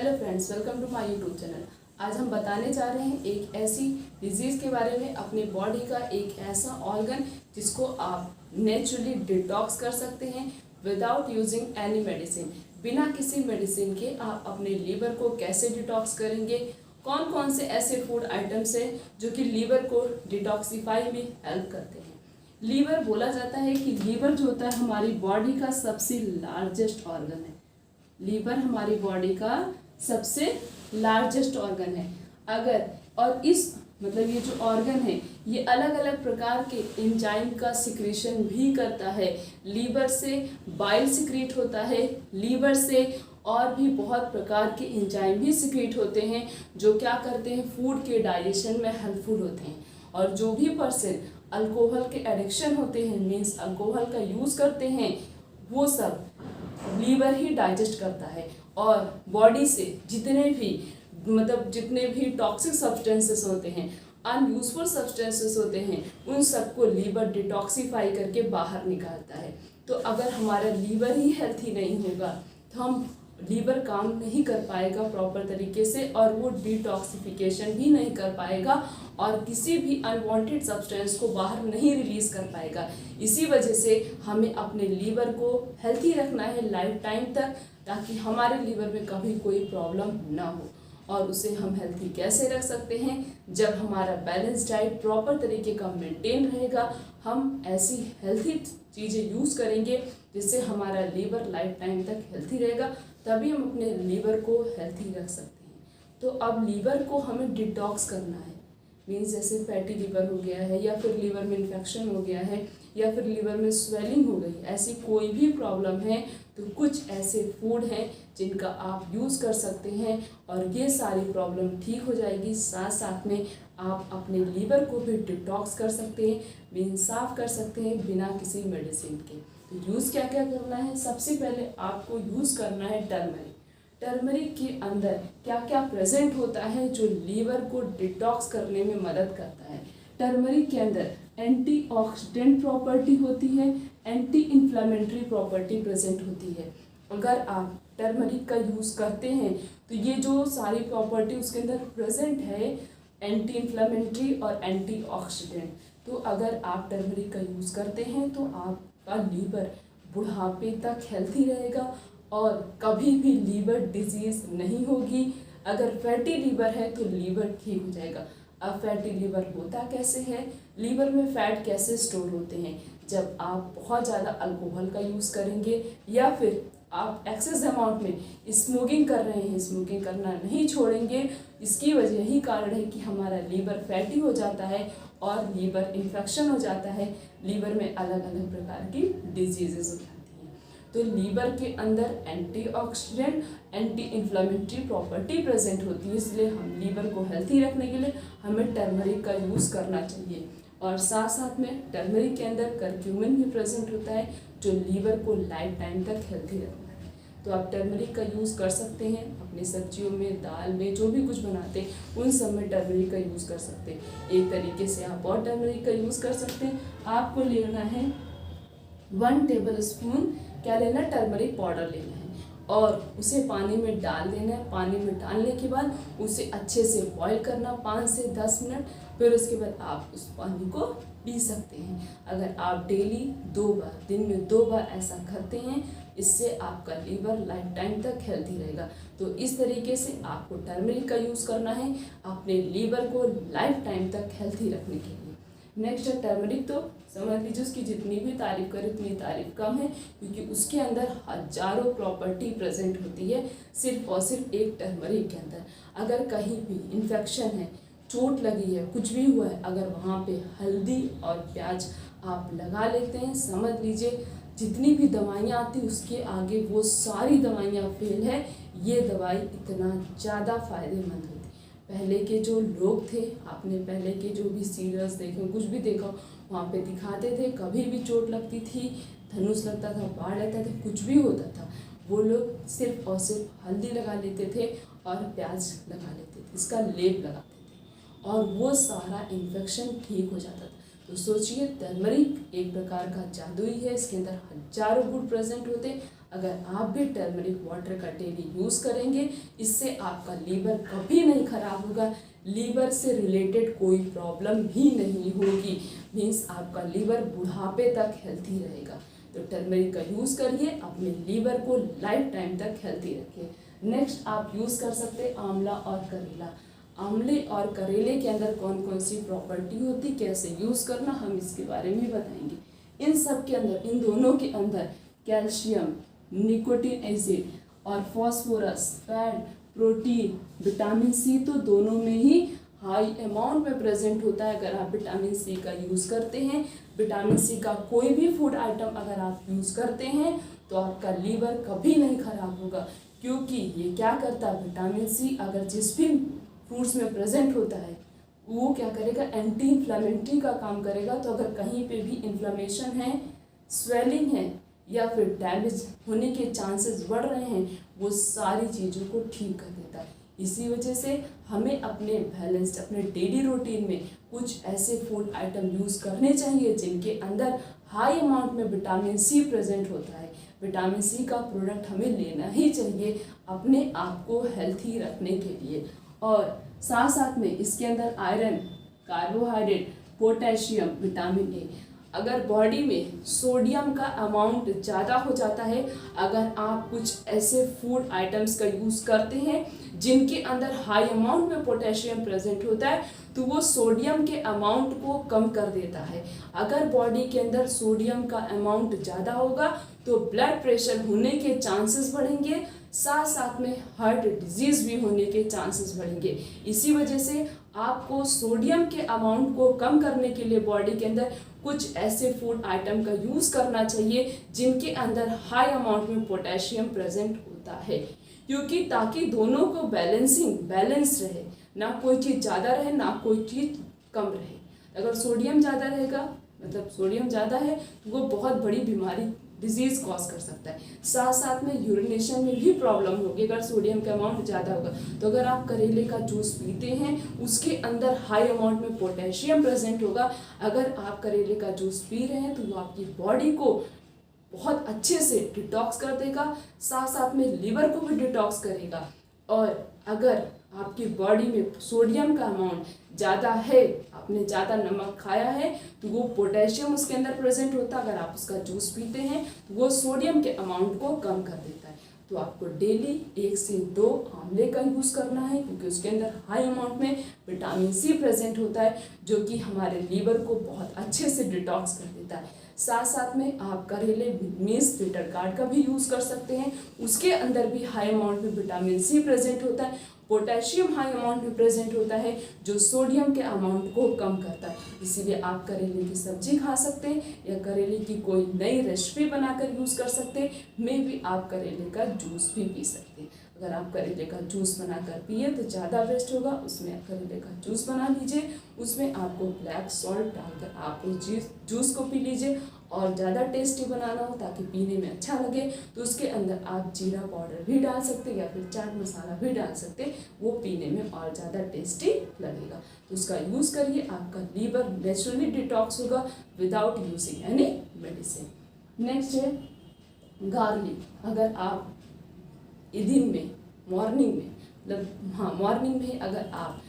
Hello friends, welcome to my YouTube channel. आज हम बताने जा रहे हैं एक ऐसी डिजीज़ के बारे में, अपने बॉडी का एक ऐसा ऑर्गन जिसको आप नेचुरली डिटॉक्स कर सकते हैं विदाउट यूजिंग एनी मेडिसिन। बिना किसी मेडिसिन के आप अपने लीवर को कैसे डिटॉक्स करेंगे, कौन कौन से ऐसे फूड आइटम्स हैं जो कि लीवर को डिटॉक्सिफाई में हेल्प करते हैं। लीवर बोला जाता है कि लीवर जो होता है हमारी बॉडी का सबसे लार्जेस्ट ऑर्गन है। लीवर हमारी बॉडी का सबसे लार्जेस्ट ऑर्गन है। अगर और इस मतलब ये जो ऑर्गन है ये अलग अलग प्रकार के एंजाइम का सिक्रीशन भी करता है। लीवर से बाइल सिक्रीट होता है, लीवर से और भी बहुत प्रकार के एंजाइम भी सिक्रीट होते हैं जो क्या करते हैं, फूड के डाइजेशन में हेल्पफुल होते हैं। और जो भी पर्सन अल्कोहल के एडिक्शन होते हैं, मीन्स अल्कोहल का यूज़ करते हैं, वो सब लीवर ही डाइजेस्ट करता है। और बॉडी से जितने भी टॉक्सिक सब्सटेंसेस होते हैं, अनयूजफुल सब्सटेंसेस होते हैं, उन सबको लीवर डिटॉक्सिफाई करके बाहर निकालता है। तो अगर हमारा लीवर ही हेल्थी नहीं होगा तो हम लीवर काम नहीं कर पाएगा प्रॉपर तरीके से, और वो डिटॉक्सिफिकेशन भी नहीं कर पाएगा और किसी भी अनवांटेड सब्सटेंस को बाहर नहीं रिलीज कर पाएगा। इसी वजह से हमें अपने लीवर को हेल्थी रखना है लाइफ टाइम तक, ताकि हमारे लीवर में कभी कोई प्रॉब्लम ना हो। और उसे हम हेल्थी कैसे रख सकते हैं, जब हमारा बैलेंस डाइट प्रॉपर तरीके का मेंटेन रहेगा, हम ऐसी हेल्थी चीज़ें यूज़ करेंगे जिससे हमारा लीवर लाइफ टाइम तक हेल्थी रहेगा, तभी हम अपने लीवर को हेल्थी रख सकते हैं। तो अब लीवर को हमें डिटॉक्स करना है, मीन्स जैसे फैटी लीवर हो गया है, या फिर लीवर में इन्फेक्शन हो गया है, या फिर लीवर में स्वेलिंग हो गई, ऐसी कोई भी प्रॉब्लम है तो कुछ ऐसे फूड हैं जिनका आप यूज़ कर सकते हैं और ये सारी प्रॉब्लम ठीक हो जाएगी। साथ साथ में आप अपने लीवर को भी डिटॉक्स कर सकते हैं, मीन्स साफ कर सकते हैं बिना किसी मेडिसिन के। तो यूज़ क्या क्या करना है, सबसे पहले आपको यूज़ करना है टर्मरिक। टर्मरिक के अंदर क्या क्या प्रेजेंट होता है जो लीवर को डिटॉक्स करने में मदद करता है। टर्मरिक के अंदर एंटीऑक्सीडेंट प्रॉपर्टी होती है, एंटी इन्फ्लेमेटरी प्रॉपर्टी प्रेजेंट होती है। अगर आप टर्मरिक का यूज़ करते हैं तो ये जो सारी प्रॉपर्टी उसके अंदर प्रेजेंट है, एंटी इन्फ्लेमेटरी और एंटीऑक्सीडेंट, तो अगर आप टर्मरिक का यूज़ करते हैं तो आपका लीवर बुढ़ापे तक हेल्थी रहेगा और कभी भी लीवर डिजीज़ नहीं होगी। अगर फैटी लीवर है तो लीवर ठीक हो जाएगा। अब फैटी लीवर होता कैसे है, लीवर में फैट कैसे स्टोर होते हैं, जब आप बहुत ज़्यादा अल्कोहल का यूज़ करेंगे या फिर आप एक्सेस अमाउंट में स्मोकिंग कर रहे हैं, स्मोकिंग करना नहीं छोड़ेंगे। इसकी वजह यही कारण है कि हमारा लीवर फैटी हो जाता है और लीवर इन्फेक्शन हो जाता है, लीवर में अलग अलग प्रकार की डिजीजेज हो जाती हैं। तो लीवर के अंदर antioxidant, anti inflammatory property present होती है, इसलिए हम लीवर को हेल्थी रखने के लिए हमें टर्मरिक का यूज़ करना चाहिए। और साथ साथ में टर्मरिक के अंदर करक्यूमिन भी प्रेजेंट होता है जो लीवर को लाइफ टाइम तक हेल्थी रखना है। तो आप टर्मरिक का यूज़ कर सकते हैं अपनी सब्जियों में, दाल में, जो भी कुछ बनाते हैं उन सब में टर्मरिक का यूज़ कर सकते हैं। एक तरीके से आप और टर्मरिक का यूज़ कर सकते हैं। आपको लेना है 1 टेबल स्पून क्या लेना है, टर्मरिक पाउडर लेना है और उसे पानी में डाल देना है। पानी में डालने के बाद उसे अच्छे से बॉईल करना 5 से 10 मिनट, फिर उसके बाद आप उस पानी को पी सकते हैं। अगर आप डेली 2 बार, दिन में 2 बार ऐसा करते हैं, इससे आपका लीवर लाइफ टाइम तक हेल्थी रहेगा। तो इस तरीके से आपको टर्मरिक का यूज़ करना है अपने लीवर को लाइफ टाइम तक हेल्थी रखने के लिए। नेक्स्ट है टर्मरिक। तो समझ लीजिए उसकी जितनी भी तारीफ करें उतनी तारीफ कम है, क्योंकि उसके अंदर हजारों प्रॉपर्टी प्रेजेंट होती है सिर्फ और सिर्फ एक टर्मरिक के अंदर। अगर कहीं भी इन्फेक्शन है, चोट लगी है, कुछ भी हुआ है, अगर वहाँ पे हल्दी और प्याज आप लगा लेते हैं, समझ लीजिए जितनी भी दवाइयाँ आती उसके आगे वो सारी दवाइयाँ फेल है। ये दवाई इतना ज़्यादा फायदेमंद होती है। पहले के जो लोग थे, आपने पहले के जो भी सीरियल्स देखे, कुछ भी देखा, वहाँ पे दिखाते थे कभी भी चोट लगती थी, धनुष लगता था, बाढ़ लगता था, कुछ भी होता था, वो लोग सिर्फ और सिर्फ हल्दी लगा लेते थे और प्याज लगा लेते थे, इसका लेप लगाते थे और वो सारा इन्फेक्शन ठीक हो जाता था। तो सोचिए टर्मरिक एक प्रकार का जादू ही है, इसके अंदर हजारों गुण प्रेजेंट होते हैं। अगर आप भी टर्मरिक वाटर का डेली यूज़ करेंगे, इससे आपका लीवर कभी नहीं खराब होगा, लीवर से रिलेटेड कोई प्रॉब्लम भी नहीं होगी, मीन्स आपका लीवर बुढ़ापे तक हेल्थी रहेगा। तो टर्मरिक का यूज़ करिए, अपने लीवर को लाइफ टाइम तक हेल्थी रखिए। नेक्स्ट आप यूज़ कर सकते हैं आंवला और करेला। आंवले और करेले के अंदर कौन कौन सी प्रॉपर्टी होती, कैसे यूज़ करना, हम इसके बारे में बताएंगे। इन सब के अंदर, इन दोनों के अंदर कैल्शियम, निकोटिन एसिड और phosphorus, fat, protein, vitamin C तो दोनों में ही हाई अमाउंट में प्रेजेंट होता है। अगर आप विटामिन सी का यूज़ करते हैं, विटामिन सी का कोई भी फूड आइटम अगर आप यूज़ करते हैं तो आपका लीवर कभी नहीं खराब होगा, क्योंकि ये क्या करता है, विटामिन सी अगर जिस भी फ्रूट्स में प्रेजेंट होता है वो क्या करेगा, एंटी इन्फ्लेमेटरी का काम करेगा। तो अगर कहीं पे भी इन्फ्लेमेशन है, स्वेलिंग है या फिर डैमेज होने के चांसेस बढ़ रहे हैं, वो सारी चीज़ों को ठीक कर देता है। इसी वजह से हमें अपने बैलेंस्ड, अपने डेली रूटीन में कुछ ऐसे फूड आइटम यूज़ करने चाहिए जिनके अंदर हाई अमाउंट में विटामिन सी प्रेजेंट होता है। विटामिन सी का प्रोडक्ट हमें लेना ही चाहिए अपने आप को हेल्थी रखने के लिए। और साथ साथ में इसके अंदर iron, carbohydrate, potassium, vitamin A. अगर बॉडी में सोडियम का अमाउंट ज़्यादा हो जाता है, अगर आप कुछ ऐसे फूड आइटम्स का यूज़ करते हैं जिनके अंदर हाई अमाउंट में पोटेशियम प्रेजेंट होता है, तो वो सोडियम के अमाउंट को कम कर देता है। अगर बॉडी के अंदर सोडियम का अमाउंट ज़्यादा होगा तो ब्लड प्रेशर होने के चांसेस बढ़ेंगे, साथ साथ में हार्ट डिजीज़ भी होने के चांसेस बढ़ेंगे। इसी वजह से आपको सोडियम के अमाउंट को कम करने के लिए बॉडी के अंदर कुछ ऐसे फूड आइटम का यूज़ करना चाहिए जिनके अंदर हाई अमाउंट में पोटेशियम प्रेजेंट होता है, क्योंकि ताकि दोनों को बैलेंस रहे, ना कोई चीज़ ज़्यादा रहे ना कोई चीज़ कम रहे। अगर सोडियम ज़्यादा रहेगा, मतलब सोडियम ज़्यादा है, तो वो बहुत बड़ी बीमारी, डिजीज़ कॉज कर सकता है। साथ साथ में यूरिनेशन में भी प्रॉब्लम होगी अगर सोडियम का अमाउंट ज़्यादा होगा। तो अगर आप करेले का जूस पीते हैं, उसके अंदर हाई अमाउंट में पोटेशियम प्रेजेंट होगा। अगर आप करेले का जूस पी रहे हैं तो वो आपकी बॉडी को बहुत अच्छे से डिटॉक्स कर देगा, साथ साथ में लीवर को भी डिटॉक्स करेगा। और अगर आपकी बॉडी में सोडियम का अमाउंट ज़्यादा है, आपने ज़्यादा नमक खाया है, तो वो पोटेशियम उसके अंदर प्रेजेंट होता है। अगर आप उसका जूस पीते हैं तो वो सोडियम के अमाउंट को कम कर देता है। तो आपको डेली 1 से 2 आंवले का यूज़ करना है, क्योंकि उसके अंदर हाई अमाउंट में विटामिन सी प्रेजेंट होता है, जो कि हमारे लीवर को बहुत अच्छे से डिटॉक्स कर देता है। साथ साथ में आप करेले मीन्स बिटर गार्ड का भी यूज़ कर सकते हैं, उसके अंदर भी हाई अमाउंट में विटामिन सी प्रेजेंट होता है, पोटेशियम हाई अमाउंट में प्रेजेंट होता है, जो सोडियम के अमाउंट को कम करता है। इसीलिए आप करेले की सब्जी खा सकते हैं या करेले की कोई नई रेसिपी बनाकर यूज़ कर सकते हैं। मे भी आप करेले का जूस भी पी सकते हैं। अगर आप करेले का जूस बनाकर पिए तो ज़्यादा बेस्ट होगा। उसमें करेले का जूस बना लीजिए, उसमें आपको ब्लैक सॉल्ट डालकर आप उस जूस को पी लीजिए। और ज़्यादा टेस्टी बनाना हो ताकि पीने में अच्छा लगे तो उसके अंदर आप जीरा पाउडर भी डाल सकते हैं या फिर चाट मसाला भी डाल सकते हैं, वो पीने में और ज़्यादा टेस्टी लगेगा। तो उसका यूज़ करिए, आपका लीवर नेचुरली डिटॉक्स होगा without using any medicine. Next है गार्लिक। अगर आप दिन में मॉर्निंग में मॉर्निंग में अगर आप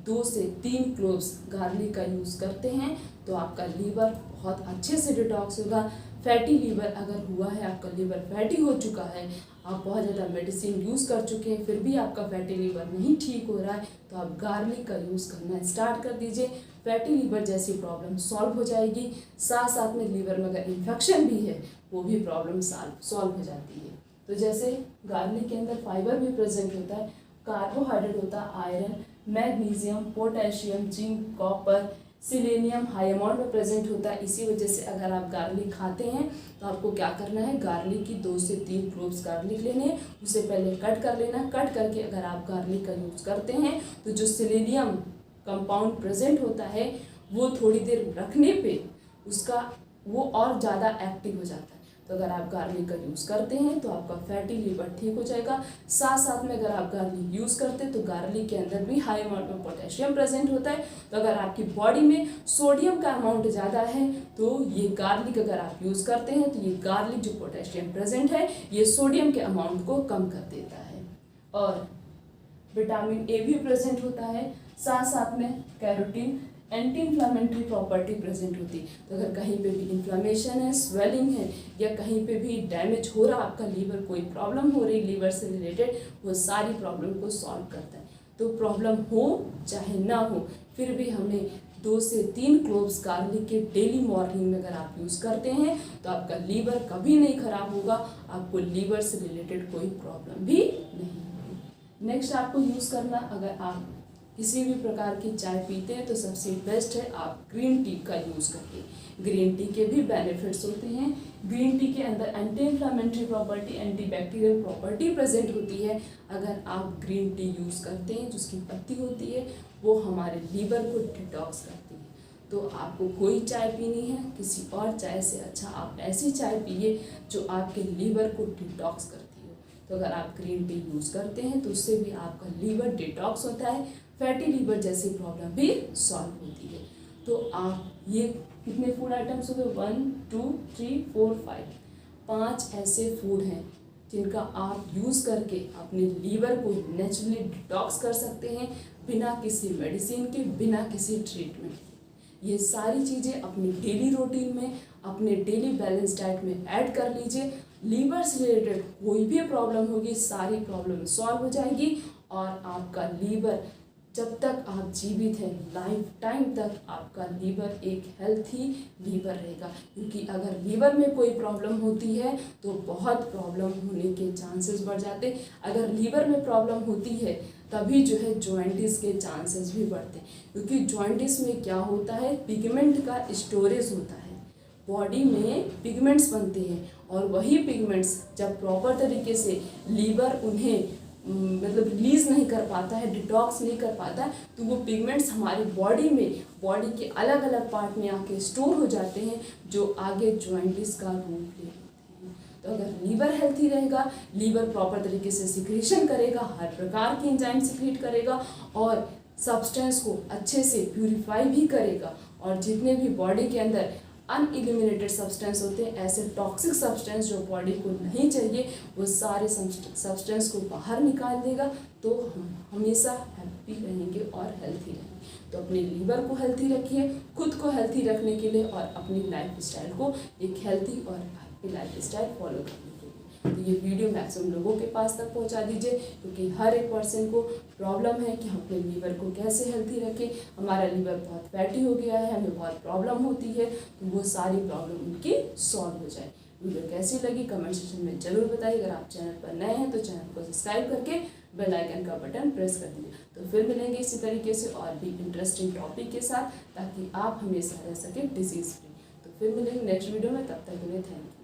2 से 3 क्लोव्स गार्लिक का यूज़ करते हैं तो आपका लीवर बहुत अच्छे से डिटॉक्स होगा। फैटी लीवर अगर हुआ है, आपका लीवर फैटी हो चुका है, आप बहुत ज़्यादा मेडिसिन यूज़ कर चुके हैं फिर भी आपका फैटी लीवर नहीं ठीक हो रहा है, तो आप गार्लिक का यूज़ करना स्टार्ट कर दीजिए। फैटी लीवर जैसी प्रॉब्लम सॉल्व हो जाएगी। साथ साथ में लीवर में अगर इन्फेक्शन भी है वो भी प्रॉब्लम सॉल्व हो जाती है। तो जैसे गार्लिक के अंदर फाइबर भी प्रेजेंट होता है, कार्बोहाइड्रेट होता है, iron, magnesium, potassium, zinc, copper, selenium high amount में प्रेजेंट होता है। इसी वजह से अगर आप गार्लिक खाते हैं तो आपको क्या करना है, गार्लिक की 2 से 3 क्लोव्स गार्लिक लेने हैं, उसे पहले कट कर लेना। कट करके अगर आप गार्लिक का यूज़ करते हैं तो जो सिलेनियम कंपाउंड प्रेजेंट होता है वो थोड़ी देर रखने पे उसका वो और ज़्यादा एक्टिव हो जाता है। तो अगर आप गार्लिक का यूज़ करते हैं तो आपका फैटी लीवर ठीक हो जाएगा। साथ साथ में अगर आप गार्लिक यूज़ करते हैं तो गार्लिक के अंदर भी हाई अमाउंट में पोटेशियम प्रेजेंट होता है। तो अगर आपकी बॉडी में सोडियम का अमाउंट ज़्यादा है तो ये गार्लिक अगर आप यूज़ करते हैं तो ये गार्लिक जो पोटेशियम प्रेजेंट है ये सोडियम के अमाउंट को कम कर देता है। और विटामिन ए भी प्रेजेंट होता है, साथ साथ में carotene anti inflammatory property present होती है। तो अगर कहीं पे भी इन्फ्लामेशन है, स्वेलिंग है या कहीं पे भी डैमेज हो रहा, आपका लीवर कोई प्रॉब्लम हो रही लीवर से रिलेटेड, वो सारी प्रॉब्लम को सॉल्व करता है। तो प्रॉब्लम हो चाहे ना हो फिर भी हमें 2 से 3 क्लोव्स गार्लिक के डेली मॉर्निंग में अगर आप यूज़ करते हैं तो आपका लीवर कभी नहीं खराब होगा, आपको लीवर से रिलेटेड कोई प्रॉब्लम भी नहीं होगी। नेक्स्ट आपको यूज़ करना, अगर आप किसी भी प्रकार की चाय पीते हैं तो सबसे बेस्ट है आप ग्रीन टी का यूज़ करिए। ग्रीन टी के भी बेनिफिट्स होते हैं। ग्रीन टी के अंदर anti inflammatory property, anti bacterial property present होती है। अगर आप ग्रीन टी यूज़ करते हैं, जिसकी पत्ती होती है वो हमारे लीवर को डिटॉक्स करती है। तो आपको कोई चाय पीनी है किसी और चाय से अच्छा आप ऐसी चाय पिए जो आपके लीवर को डिटॉक्स करती है। तो अगर आप ग्रीन टी यूज़ करते हैं तो उससे भी आपका लीवर डिटॉक्स होता है, फैटी लीवर जैसी प्रॉब्लम भी सॉल्व होती है। तो आप ये कितने फूड आइटम्स हो गए, 1 2 3 4 5 ऐसे फूड हैं जिनका आप यूज़ करके अपने लीवर को नेचुरली डिटॉक्स कर सकते हैं बिना किसी मेडिसिन के, बिना किसी ट्रीटमेंट के। ये सारी चीज़ें अपनी डेली रूटीन में, अपने डेली बैलेंस डाइट में ऐड कर लीजिए। लीवर से रिलेटेड कोई भी प्रॉब्लम होगी सारी प्रॉब्लम सॉल्व हो जाएगी और आपका लीवर जब तक आप जीवित हैं लाइफ टाइम तक आपका लीवर एक हेल्थी लीवर रहेगा। क्योंकि अगर लीवर में कोई प्रॉब्लम होती है तो बहुत प्रॉब्लम होने के चांसेस बढ़ जाते हैं। अगर लीवर में प्रॉब्लम होती है तभी जो है जॉइंटिस के चांसेस भी बढ़ते हैं। क्योंकि जॉइंटिस में क्या होता है, पिगमेंट का स्टोरेज होता है, बॉडी में पिगमेंट्स बनते हैं और वही पिगमेंट्स जब प्रॉपर तरीके से लीवर उन्हें मतलब रिलीज़ नहीं कर पाता है, डिटॉक्स नहीं कर पाता है, तो वो पिगमेंट्स हमारी बॉडी में, बॉडी के अलग अलग पार्ट में आके स्टोर हो जाते हैं जो आगे जॉइंटिस का रूप ले लेते हैं। तो अगर लीवर हेल्थी रहेगा, लीवर प्रॉपर तरीके से सिक्रीशन करेगा, हर प्रकार की एंजाइम सिक्रीट करेगा और सब्सटेंस को अच्छे से प्यूरिफाई भी करेगा और जितने भी बॉडी के अंदर अनइलिमिनेटेड सब्सटेंस होते हैं, ऐसे टॉक्सिक सब्सटेंस जो बॉडी को नहीं चाहिए, वो सारे सब्सटेंस को बाहर निकाल देगा। तो हम हमेशा हैप्पी रहेंगे और हेल्थी रहेंगे। तो अपने लीवर को हेल्थी रखिए, खुद को हेल्थी रखने के लिए और अपनी लाइफ स्टाइल को एक हेल्थी और हैप्पी लाइफ स्टाइल फॉलो करने के लिए। तो ये वीडियो मैक्सिमम लोगों के पास तक पहुंचा दीजिए, क्योंकि हर एक पर्सन को प्रॉब्लम है कि हम अपने लीवर को कैसे हेल्थी रखें। हमारा लीवर बहुत फैटी हो गया है, हमें बहुत प्रॉब्लम होती है, तो वो सारी प्रॉब्लम उनकी सॉल्व हो जाए। वीडियो कैसी लगी कमेंट सेक्शन में ज़रूर बताइए। अगर आप चैनल पर नए हैं तो चैनल को सब्सक्राइब करके बेल आइकन का बटन प्रेस कर दीजिए। तो फिर मिलेंगे इसी तरीके से और भी इंटरेस्टिंग टॉपिक के साथ, ताकि आप हमेशा रह सकें डिजीज़ फ्री। तो फिर मिलेंगे नेक्स्ट वीडियो में, तब तक के लिए थैंक यू।